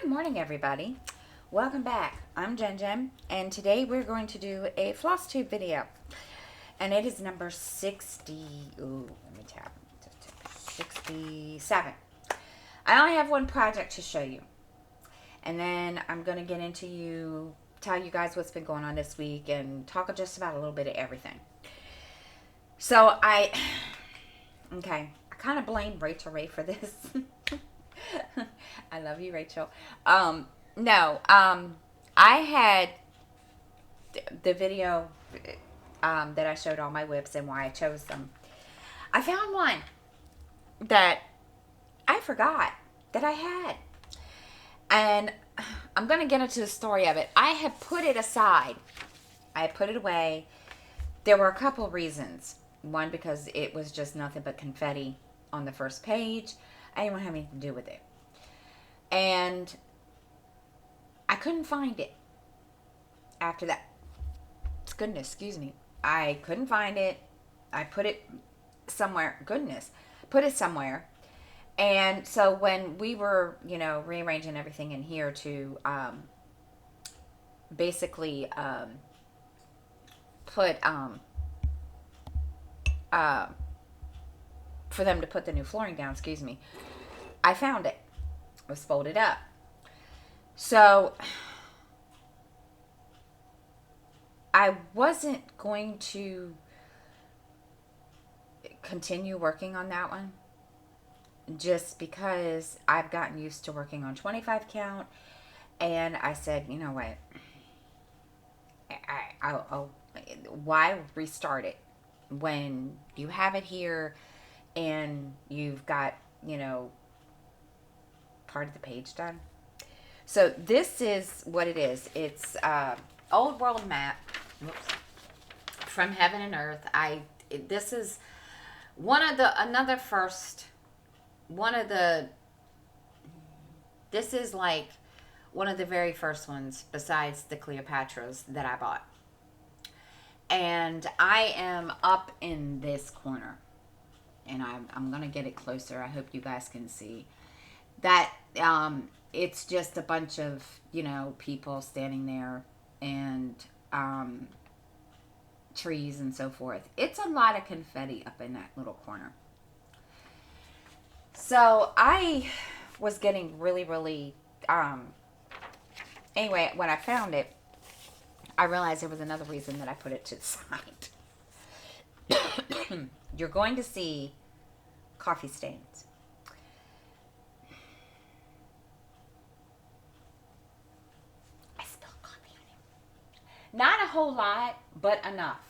morning, everybody. Welcome back. I'm Jen, and today we're going to do a Flosstube video. And it is number 60. Ooh, let me tap. 67. I only have one project to show you. And then I'm going to get into tell you guys what's been going on this week and talk just about a little bit of everything. So I kind of blame Rachel Ray for this. I love you, Rachel. I had the video that I showed all my whips and why I chose them. I found one that I forgot that I had. And I'm going to get into the story of it. I had put it aside. I put it away. There were a couple of reasons. One, because it was just nothing but confetti on the first page. I didn't want to have anything to do with it. And I couldn't find it after that. Goodness, excuse me. I couldn't find it. I put it somewhere. Put it somewhere. And so when we were, rearranging everything in here to basically put for them to put the new flooring down, excuse me, I found it. It was folded up. So I wasn't going to continue working on that one just because I've gotten used to working on 25 count, and I said, you know what, I'll why restart it when you have it here and you've got, part of the page done. So this is what it is. It's old world map. Whoops. From heaven and earth. This is this is like one of the very first ones besides the Cleopatras that I bought. And I am up in this corner. And I'm going to get it closer. I hope you guys can see. That it's just a bunch of, people standing there and trees and so forth. It's a lot of confetti up in that little corner. So I was getting really, really, anyway, when I found it, I realized there was another reason that I put it to the side. You're going to see coffee stains. I spilled coffee on it. Not a whole lot, but enough.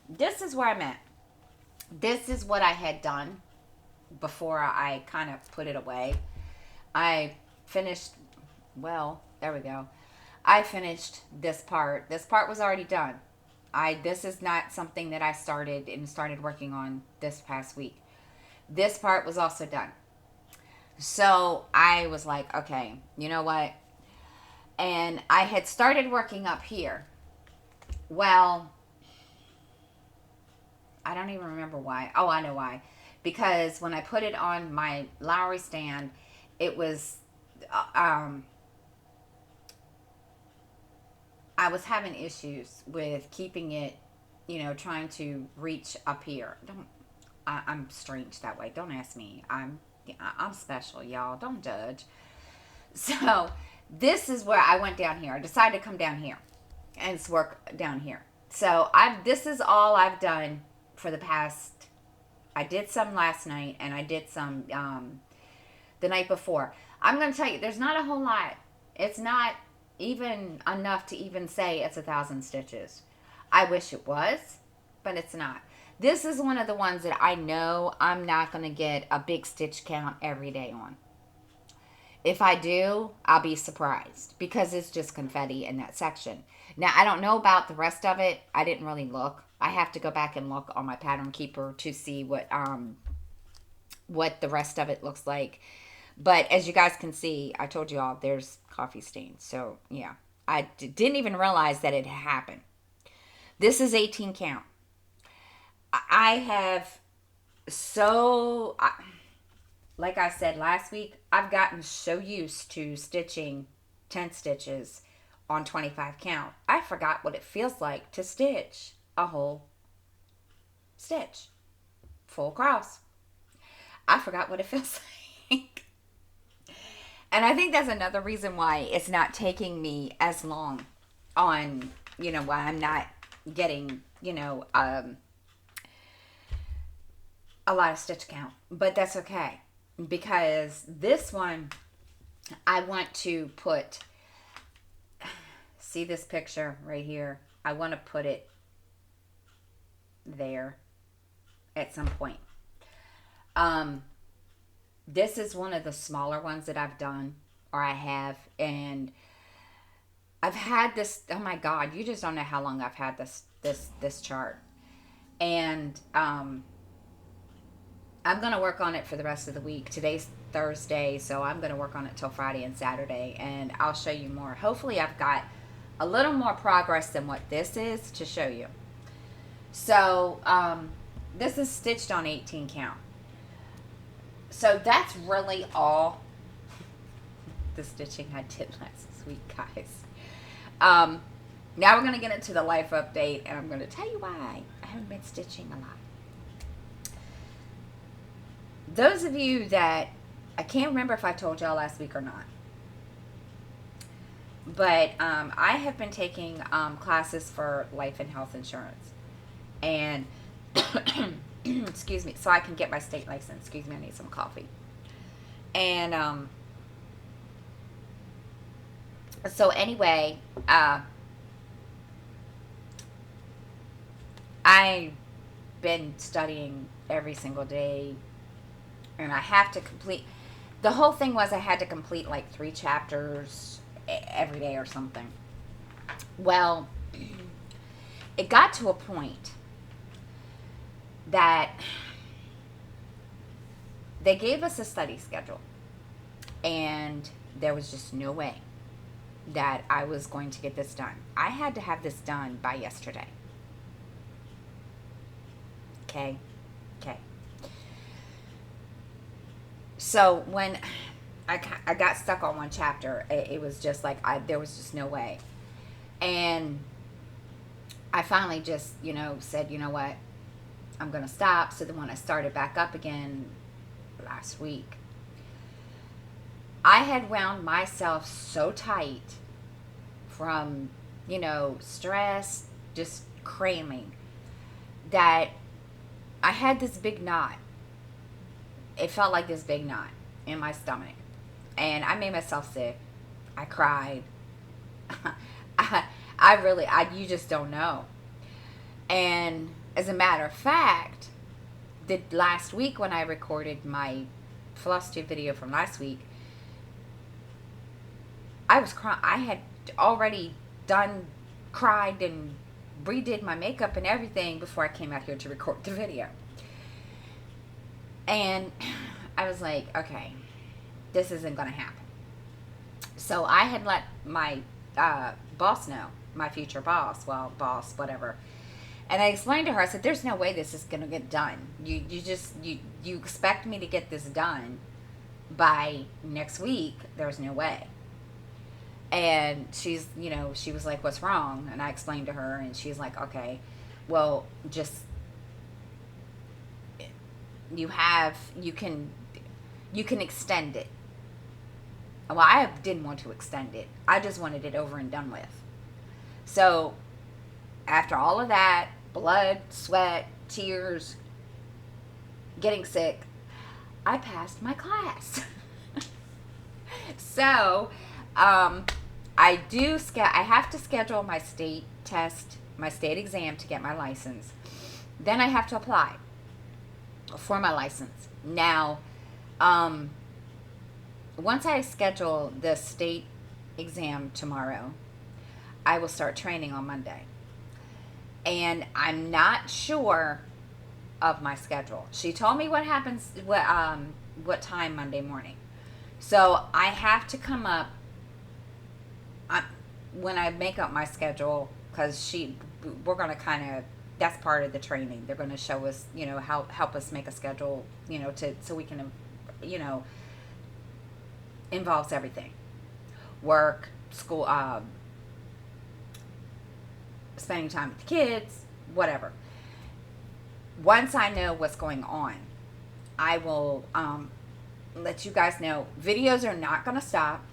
This is where I'm at. This is what I had done before I kind of put it away. I finished, there we go. I finished this part. This part was already done. This is not something that I started working on this past week. This part was also done. So I was like, okay, you know what? And I had started working up here. Well, I don't even remember why. Oh, I know why. Because when I put it on my Lowry stand, it was, I was having issues with keeping it, trying to reach up here. I'm strange that way. Don't ask me. I'm special, y'all. Don't judge. So this is where I went down here. I decided to come down here and work down here. So this is all I've done for the past. I did some last night and I did some the night before. I'm going to tell you, there's not a whole lot. It's not even enough to even say it's 1,000 stitches. I wish it was, but it's not. This is one of the ones that I know I'm not going to get a big stitch count every day on. If I do, I'll be surprised because it's just confetti in that section. Now, I don't know about the rest of it. I didn't really look. I have to go back and look on my pattern keeper to see what the rest of it looks like. But as you guys can see, I told you all there's coffee stains. So, yeah. I didn't even realize that it happened. This is 18 count. I have like I said last week, I've gotten so used to stitching 10 stitches on 25 count. I forgot what it feels like to stitch a whole stitch, full cross. I forgot what it feels like. And I think that's another reason why it's not taking me as long on, why I'm not getting, a lot of stitch count. But that's okay. Because this one, I want to put, see this picture right here? I want to put it there at some point. This is one of the smaller ones that I've done, or I have, and I've had this. Oh my God, you just don't know how long I've had this chart, and I'm gonna work on it for the rest of the week. Today's Thursday, so I'm gonna work on it till Friday and Saturday, and I'll show you more. Hopefully, I've got a little more progress than what this is to show you. So this is stitched on 18 count. So that's really all the stitching I did last week, guys. Now we're going to get into the life update, and I'm going to tell you why I haven't been stitching a lot. Those of you that, I can't remember if I told y'all last week or not, but I have been taking classes for life and health insurance. And excuse me, so I can get my state license. Excuse me, I need some coffee. And so anyway, I've been studying every single day, and I have to complete. The whole thing was I had to complete like 3 chapters every day or something. Well, it got to a point that they gave us a study schedule, and there was just no way that I was going to get this done. I had to have this done by yesterday. Okay. So when I got stuck on one chapter, it was just like there was just no way. And I finally just, said, you know what? I'm going to stop. So then when I started back up again last week, I had wound myself so tight from, stress, just cramming, that I had this big knot. It felt like this big knot in my stomach. And I made myself sick. I cried. You just don't know. And as a matter of fact, the last week when I recorded my Flosstube video from last week, I was crying. I had already cried and redid my makeup and everything before I came out here to record the video. And I was like, okay, this isn't going to happen. So I had let my boss know, my future boss, whatever. And I explained to her, I said, there's no way this is going to get done. You expect me to get this done by next week. There's no way. And she's, she was like, what's wrong? And I explained to her, and she's like, okay, well, just, you can extend it. Well, I didn't want to extend it. I just wanted it over and done with. So after all of that, blood, sweat, tears, getting sick, I passed my class. So I have to schedule my state test, my state exam to get my license. Then I have to apply for my license. Now, once I schedule the state exam tomorrow, I will start training on Monday. And I'm not sure of my schedule. She told me what happens, what time Monday morning. So I have to come up when I make up my schedule, because we're going to kind of, that's part of the training. They're going to show us, help us make a schedule, so we can involves everything: work, school, spending time with the kids, whatever. Once I know what's going on, I will let you guys know. Videos are not going to stop.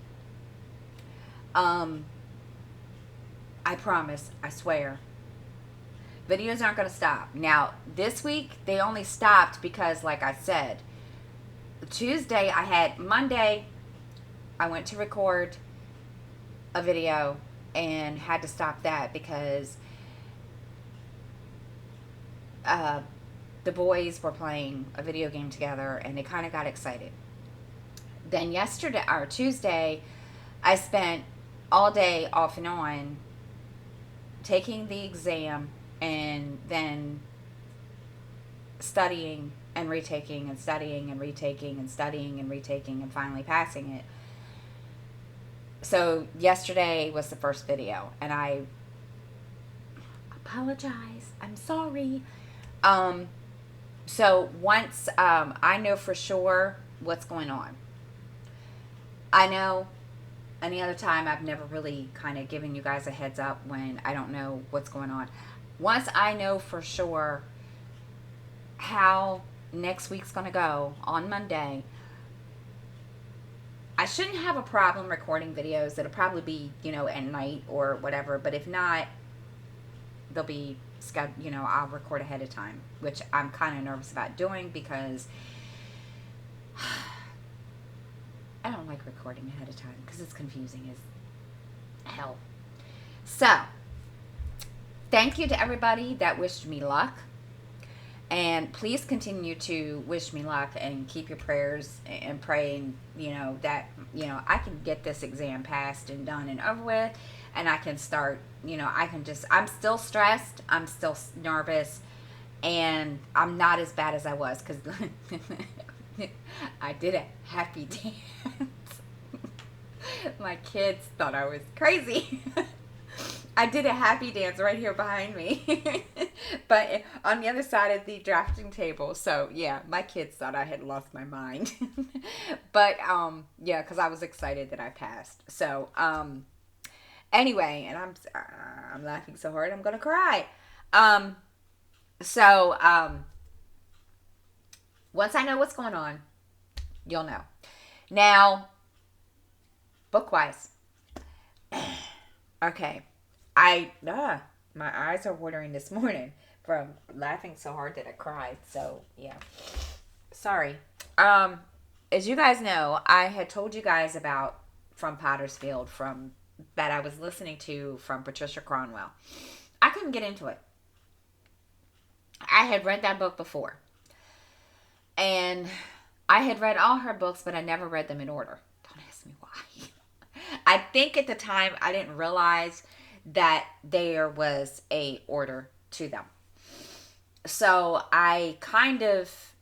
I promise, I swear. Videos aren't going to stop. Now, this week, they only stopped because, like I said, Monday, I went to record a video and had to stop that because the boys were playing a video game together and they kind of got excited. Then Tuesday, I spent all day off and on taking the exam and then studying and retaking and studying and retaking and studying and retaking and finally passing it. So yesterday was the first video, and I apologize. I'm sorry. So once I know for sure what's going on, I know any other time I've never really kind of given you guys a heads up when I don't know what's going on. Once I know for sure how next week's going to go on Monday, I shouldn't have a problem recording videos. It'll probably be, at night or whatever. But if not, they'll be scheduled, I'll record ahead of time, which I'm kind of nervous about doing because I don't like recording ahead of time because it's confusing as hell. So, thank you to everybody that wished me luck. And please continue to wish me luck and keep your prayers and praying, that, I can get this exam passed and done and over with. And I can start, I'm still stressed. I'm still nervous. And I'm not as bad as I was because I did a happy dance. My kids thought I was crazy. I did a happy dance right here behind me, but on the other side of the drafting table. So yeah, my kids thought I had lost my mind, but yeah, because I was excited that I passed. So anyway, and I'm laughing so hard I'm gonna cry. So once I know what's going on, you'll know. Now, book-wise, okay. My eyes are watering this morning from laughing so hard that I cried. So, yeah. Sorry. As you guys know, I had told you guys about From Potter's Field that I was listening to from Patricia Cornwell. I couldn't get into it. I had read that book before. And I had read all her books, but I never read them in order. Don't ask me why. I think at the time I didn't realize that there was a order to them. So I kind of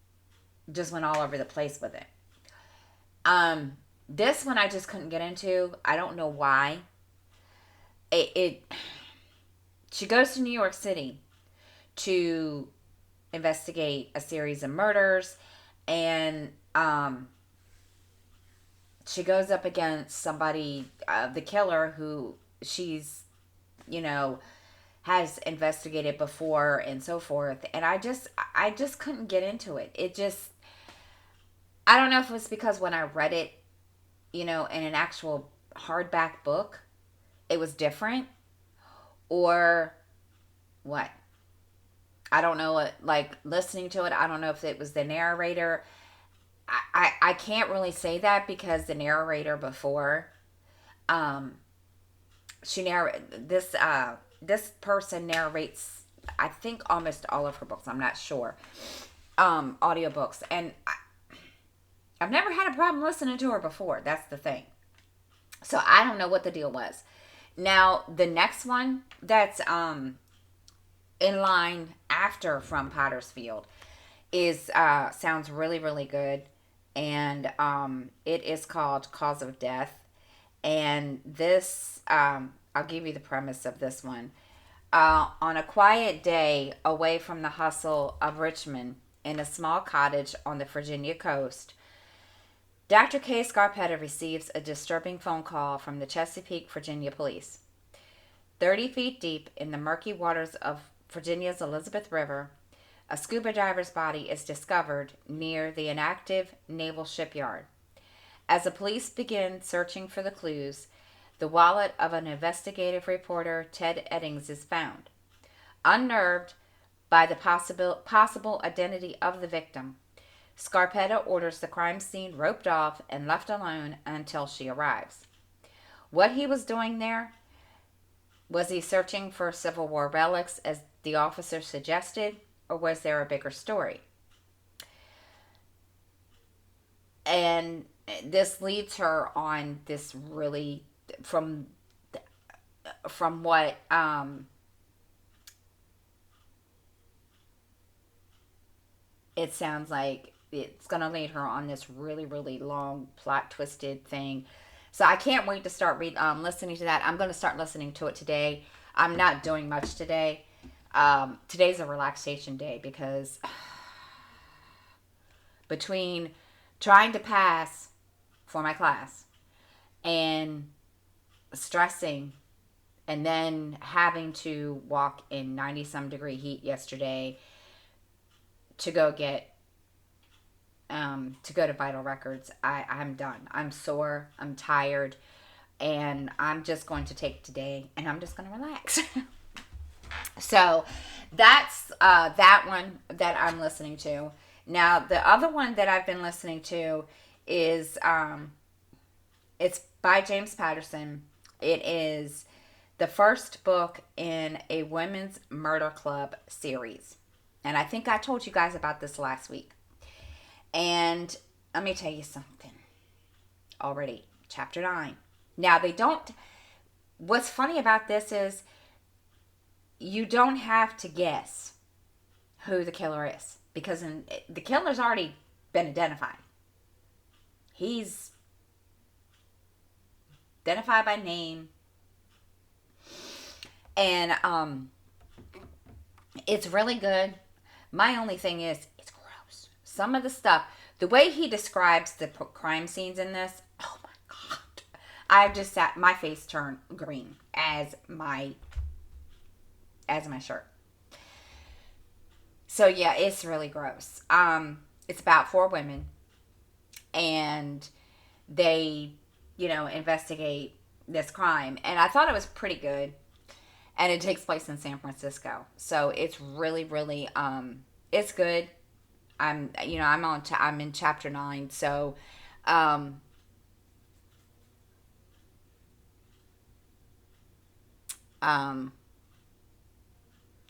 just went all over the place with it. This one I just couldn't get into. I don't know why. She goes to New York City to investigate a series of murders, and she goes up against somebody, the killer, who she's has investigated before and so forth. And I just couldn't get into it. I don't know if it was because when I read it, in an actual hardback book, it was different or what. I don't know what, like listening to it, I don't know if it was the narrator. I can't really say that because the narrator before, this person narrates, I think, almost all of her books. I'm not sure. Audiobooks. And I've never had a problem listening to her before. That's the thing. So I don't know what the deal was. Now, the next one that's in line after From Potter's Field is sounds really, really good. And it is called Cause of Death. And this, I'll give you the premise of this one. On a quiet day away from the hustle of Richmond, in a small cottage on the Virginia coast, Dr. Kay Scarpetta receives a disturbing phone call from the Chesapeake, Virginia police. 30 feet deep in the murky waters of Virginia's Elizabeth River, a scuba diver's body is discovered near the inactive naval shipyard. As the police begin searching for the clues, the wallet of an investigative reporter, Ted Eddings, is found. Unnerved by the possible identity of the victim, Scarpetta orders the crime scene roped off and left alone until she arrives. What he was doing there? Was he searching for Civil War relics as the officer suggested, or was there a bigger story? And this leads her on this really, from what it sounds like, it's going to lead her on this really, really long plot twisted thing. So I can't wait to start listening to that. I'm going to start listening to it today. I'm not doing much today. Today's a relaxation day because between trying to pass for my class and stressing and then having to walk in 90 some degree heat yesterday to go to Vital Records, I'm done. I'm sore. I'm tired. And I'm just going to take today and I'm just going to relax. So that's that one that I'm listening to. Now, the other one that I've been listening to is it's by James Patterson. It is the first book in a women's murder club series. And I think I told you guys about this last week. And let me tell you something. Already, chapter 9. Now, what's funny about this is you don't have to guess who the killer is. Because the killer's already been identified. He's identified by name. And it's really good. My only thing is, it's gross. Some of the stuff, the way he describes the crime scenes in this, oh my God. My face turned green as my shirt. So yeah, it's really gross. It's about 4 women and they, investigate this crime. And I thought it was pretty good. And it takes place in San Francisco. So it's really, really, it's good. I'm in chapter 9. So,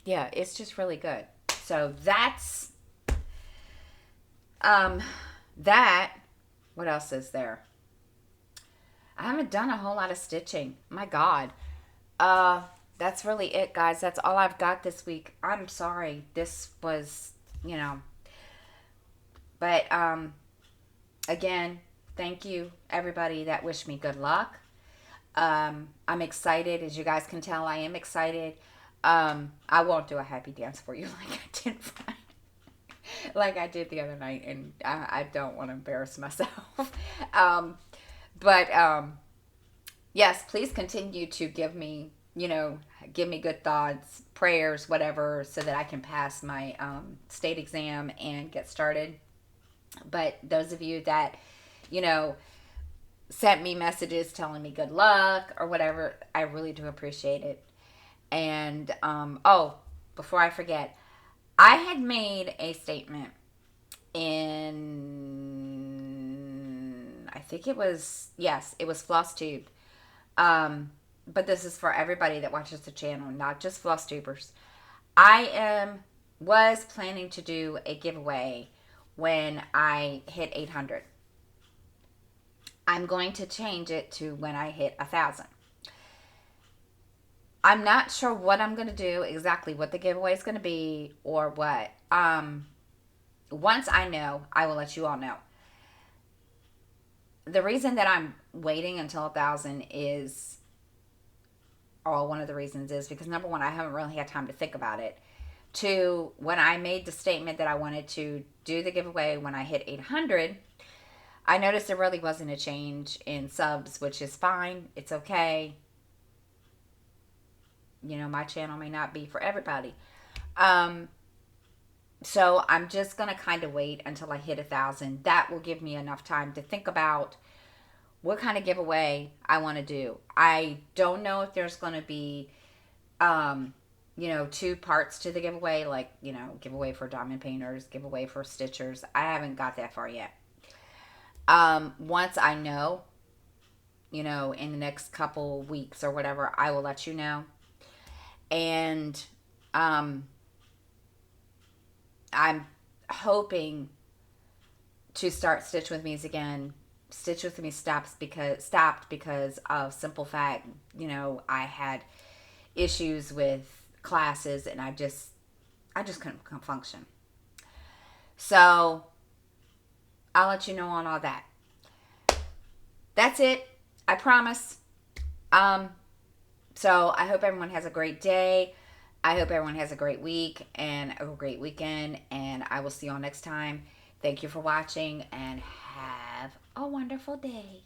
yeah, it's just really good. So that's, that, what else is there? I haven't done a whole lot of stitching. My God. That's really it, guys. That's all I've got this week. I'm sorry. This was, but, again, thank you, everybody that wished me good luck. I'm excited. As you guys can tell, I am excited. I won't do a happy dance for you like I did the other night, and I don't want to embarrass myself. But yes, please continue to give me good thoughts, prayers, whatever, so that I can pass my state exam and get started. But those of you that, sent me messages telling me good luck or whatever, I really do appreciate it. And, before I forget, I had made a statement in, I think it was Flosstube. But this is for everybody that watches the channel, not just Flosstubers. I was planning to do a giveaway when I hit 800. I'm going to change it to when I hit 1,000. I'm not sure what I'm going to do, exactly what the giveaway is going to be or what. Once I know, I will let you all know. The reason that I'm waiting until 1,000 is, one of the reasons is because, number one, I haven't really had time to think about it. 2, when I made the statement that I wanted to do the giveaway when I hit 800, I noticed there really wasn't a change in subs, which is fine. It's okay. You know, my channel may not be for everybody. Um, so I'm just gonna kind of wait until I hit 1,000. That will give me enough time to think about what kind of giveaway I want to do. I don't know if there's gonna be, um, you know, two parts to the giveaway, like, you know, giveaway for diamond painters, giveaway for stitchers. I haven't got that far yet. Once I know, you know, in the next couple weeks or whatever, I will let you know. And um, I'm hoping to start Stitch with Me's again. Stitch with Me stopped because of simple fact, you know, I had issues with classes and I just couldn't function. So I'll let you know on all that. That's it. I promise. Um, so I hope everyone has a great day. I hope everyone has a great week and a great weekend. And I will see you all next time. Thank you for watching and have a wonderful day.